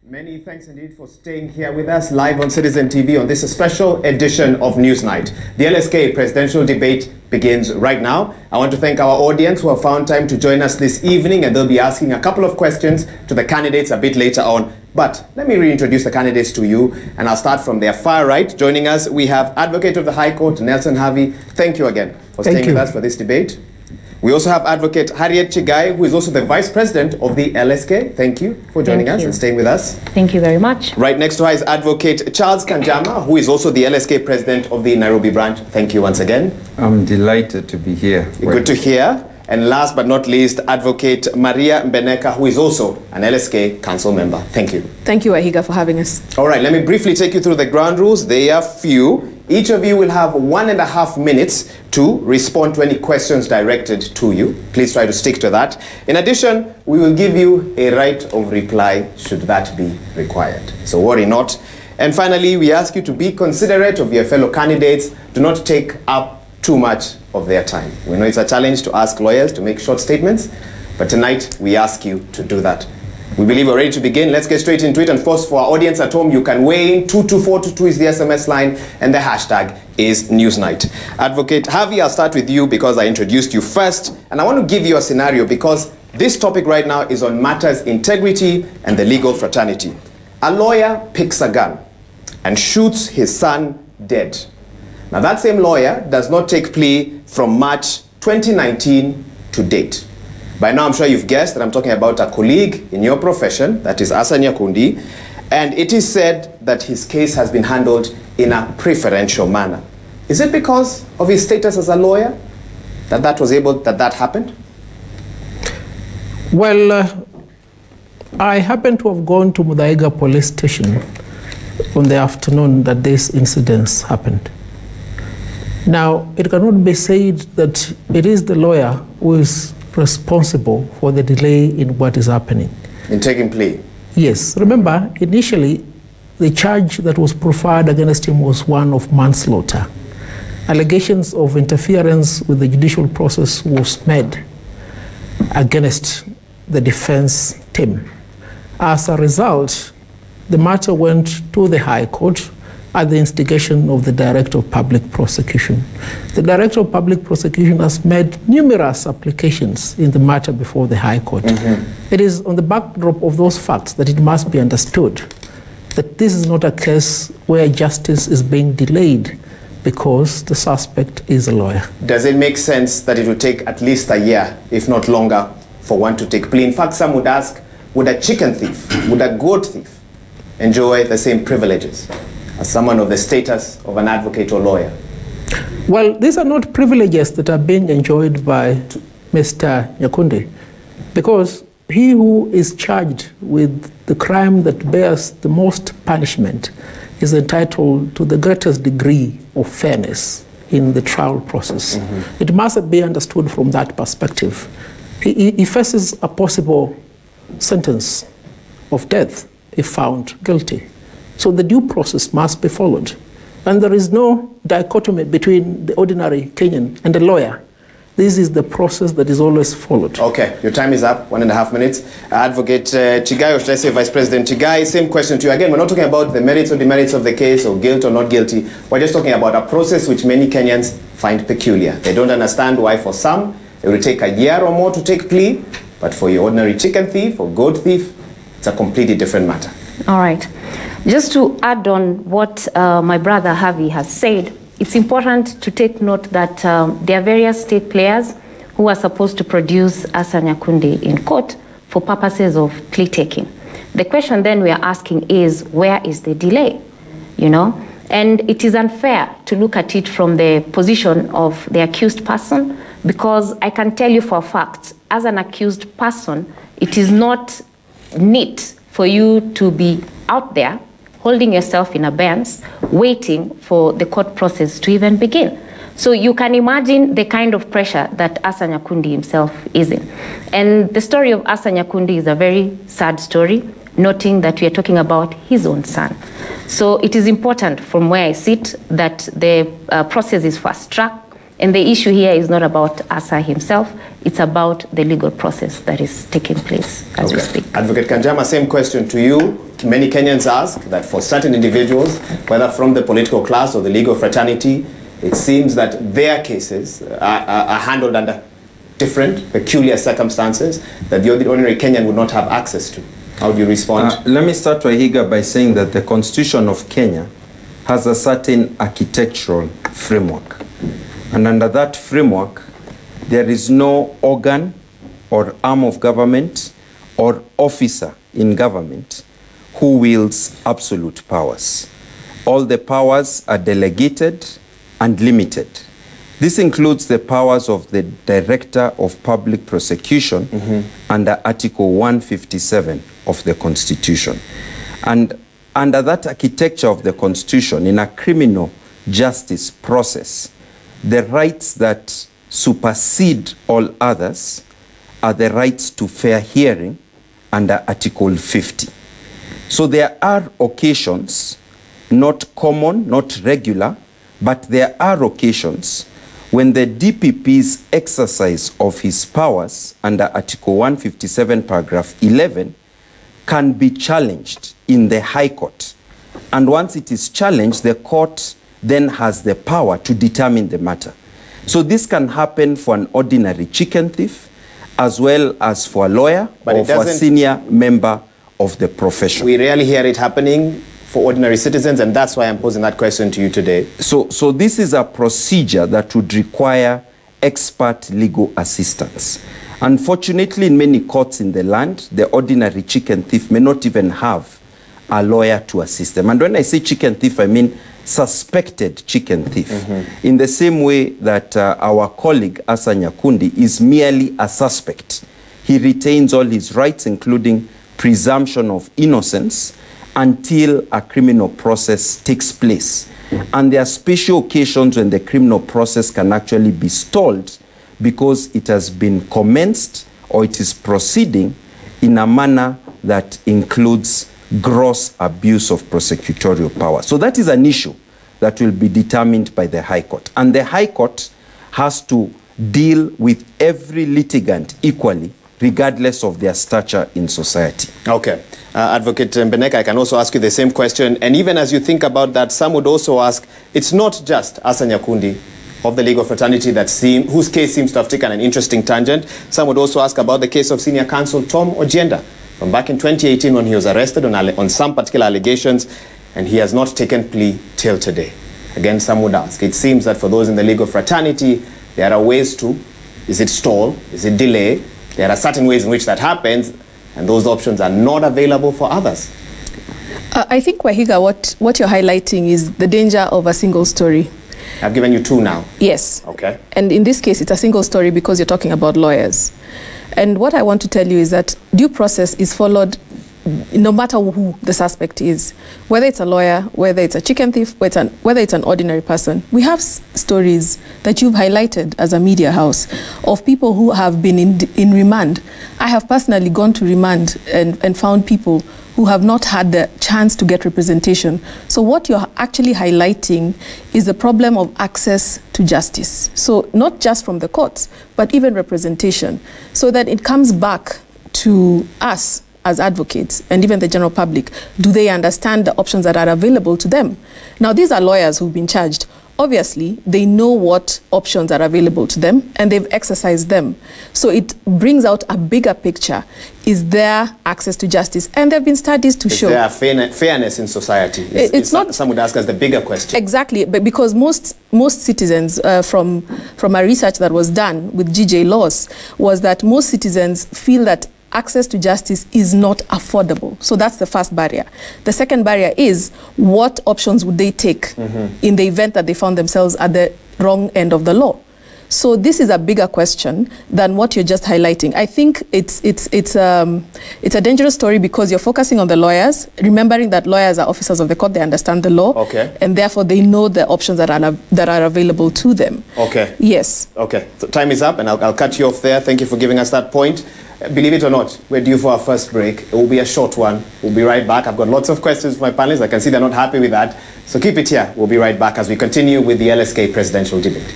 Many thanks indeed for staying here with us live on Citizen TV on this special edition of Newsnight. The LSK presidential debate begins right now. I want to thank our audience who have found time to join us this evening, and they'll be asking a couple of questions to the candidates a bit later on. But let me reintroduce the candidates to you, and I'll start from their far right. Joining us, we have Advocate of the High Court, Nelson Harvey. Thank you again for staying with us for this debate. We also have Advocate Harriet Chigai, who is also the Vice President of the LSK. Thank you for joining us and staying with us. Thank you very much. Right next to her is Advocate Charles Kanjama, who is also the LSK President of the Nairobi branch. Thank you once again. I'm delighted to be here. Good to hear. And last but not least, Advocate Maria Mbeneka, who is also an LSK Council member. Thank you. Thank you, Ahiga, for having us. All right, let me briefly take you through the ground rules. They are few. Each of you will have 1.5 minutes to respond to any questions directed to you. Please try to stick to that. In addition, we will give you a right of reply should that be required. So worry not. And finally, we ask you to be considerate of your fellow candidates. Do not take up too much of their time. We know it's a challenge to ask lawyers to make short statements, but tonight we ask you to do that. We believe we're ready to begin. Let's get straight into it. And of course, for our audience at home, you can weigh in. 22422 is the SMS line, and the hashtag is Newsnight. Advocate Harvey, I'll start with you because I introduced you first. And I want to give you a scenario because this topic right now is on matters integrity and the legal fraternity. A lawyer picks a gun and shoots his son dead. Now, that same lawyer does not take plea from March 2019 to date. By now, I'm sure you've guessed that I'm talking about a colleague in your profession, that is Asa Nyakundi, and it is said that his case has been handled in a preferential manner. Is it because of his status as a lawyer that happened? Well, I happened to have gone to Muthaiga police station on the afternoon that this incident happened. Now, it cannot be said that it is the lawyer who is responsible for the delay in what is happening. In taking plea? Yes. Remember, initially, the charge that was proffered against him was one of manslaughter. Allegations of interference with the judicial process was made against the defense team. As a result, the matter went to the High Court at the instigation of the Director of Public Prosecution. The Director of Public Prosecution has made numerous applications in the matter before the High Court. It is on the backdrop of those facts that it must be understood that this is not a case where justice is being delayed because the suspect is a lawyer. Does it make sense that it would take at least a year, if not longer, for one to take plea? In fact, some would ask, would a chicken thief, would a goat thief enjoy the same privileges as someone of the status of an advocate or lawyer? Well, these are not privileges that are being enjoyed by Mr. Nyakundi, because he who is charged with the crime that bears the most punishment is entitled to the greatest degree of fairness in the trial process. It must be understood from that perspective. He faces a possible sentence of death if found guilty. So the due process must be followed. And there is no dichotomy between the ordinary Kenyan and the lawyer. This is the process that is always followed. Okay, your time is up, 1.5 minutes. Advocate Chigai, or should I say Vice President Chigai, same question to you. Again, we're not talking about the merits or demerits of the case or guilt or not guilty. We're just talking about a process which many Kenyans find peculiar. They don't understand why for some it will take a year or more to take plea, but for your ordinary chicken thief or goat thief, it's a completely different matter. All right. Just to add on what my brother Harvey has said, it's important to take note that there are various state players who are supposed to produce Asa Nyakundi in court for purposes of plea taking. The question then we are asking is, where is the delay? You know? And it is unfair to look at it from the position of the accused person, because I can tell you for a fact, as an accused person, it is not neat for you to be out there holding yourself in abeyance, waiting for the court process to even begin. So you can imagine the kind of pressure that Asa Nyakundi himself is in. And the story of Asa Nyakundi is a very sad story, noting that we are talking about his own son. So it is important from where I sit that the process is fast-tracked And the issue here is not about Asa himself, it's about the legal process that is taking place as we speak. Advocate Kanjama, same question to you. Many Kenyans ask that for certain individuals, whether from the political class or the legal fraternity, it seems that their cases are handled under different, peculiar circumstances that the ordinary Kenyan would not have access to. How do you respond? Let me start, Wahiga, by saying that the Constitution of Kenya has a certain architectural framework. And under that framework, there is no organ or arm of government or officer in government who wields absolute powers. All the powers are delegated and limited. This includes the powers of the Director of Public Prosecution under Article 157 of the Constitution. And under that architecture of the Constitution, in a criminal justice process, the rights that supersede all others are the rights to fair hearing under Article 50. So there are occasions, not common, not regular, but there are occasions when the DPP's exercise of his powers under Article 157, paragraph 11, can be challenged in the High Court. And once it is challenged, the court then has the power to determine the matter. So this can happen for an ordinary chicken thief, as well as for a lawyer or for a senior member of the profession. We rarely hear it happening for ordinary citizens, and that's why I'm posing that question to you today. So this is a procedure that would require expert legal assistance. Unfortunately, in many courts in the land, the ordinary chicken thief may not even have a lawyer to assist them. And when I say chicken thief, I mean suspected chicken thief. In the same way that our colleague Asa Nyakundi is merely a suspect. He retains all his rights, including presumption of innocence, until a criminal process takes place. And there are special occasions when the criminal process can actually be stalled because it has been commenced or it is proceeding in a manner that includes gross abuse of prosecutorial power. So that is an issue that will be determined by the High Court. And the High Court has to deal with every litigant equally, regardless of their stature in society. Okay. Advocate Mbeneka, I can also ask you the same question. And even as you think about that, some would also ask, it's not just Asa Nyakundi of the legal fraternity whose case seems to have taken an interesting tangent. Some would also ask about the case of senior counsel Tom Ojienda from back in 2018 when he was arrested on some particular allegations, and he has not taken plea till today. Again, some would ask, it seems that for those in the legal fraternity, there are ways to, is it stall, is it delay? There are certain ways in which that happens, and those options are not available for others. I think, Wahiga, what you're highlighting is the danger of a single story. I've given you two now. Yes. Okay. And in this case, it's a single story because you're talking about lawyers. And what I want to tell you is that due process is followed no matter who the suspect is, whether it's a lawyer, whether it's a chicken thief, whether it's an ordinary person. We have stories that you've highlighted as a media house of people who have been in remand. I have personally gone to remand and found people who have not had the chance to get representation. So what you're actually highlighting is the problem of access to justice. So not just from the courts, but even representation, so that it comes back to us as advocates and even the general public. Do they understand the options that are available to them? Now, these are lawyers who've been charged. Obviously, they know what options are available to them and they've exercised them. So it brings out a bigger picture. Is there access to justice? And there have been studies to show. Is there fairness in society? It's not. Some would ask us the bigger question. Exactly, but because most citizens, from a research that was done with GJ Laws, was that most citizens feel that access to justice is not affordable. So that's the first barrier. The second barrier is what options would they take in the event that they found themselves at the wrong end of the law. So this is a bigger question than what you're just highlighting. I think it's a dangerous story because you're focusing on the lawyers, remembering that lawyers are officers of the court, they understand the law, and therefore they know the options that are available to them. Okay. Yes. Okay. So time is up, and I'll cut you off there. Thank you for giving us that point. Believe it or not, we're due for our first break. It will be a short one. We'll be right back. I've got lots of questions for my panelists. I can see they're not happy with that. So keep it here. We'll be right back as we continue with the LSK presidential debate.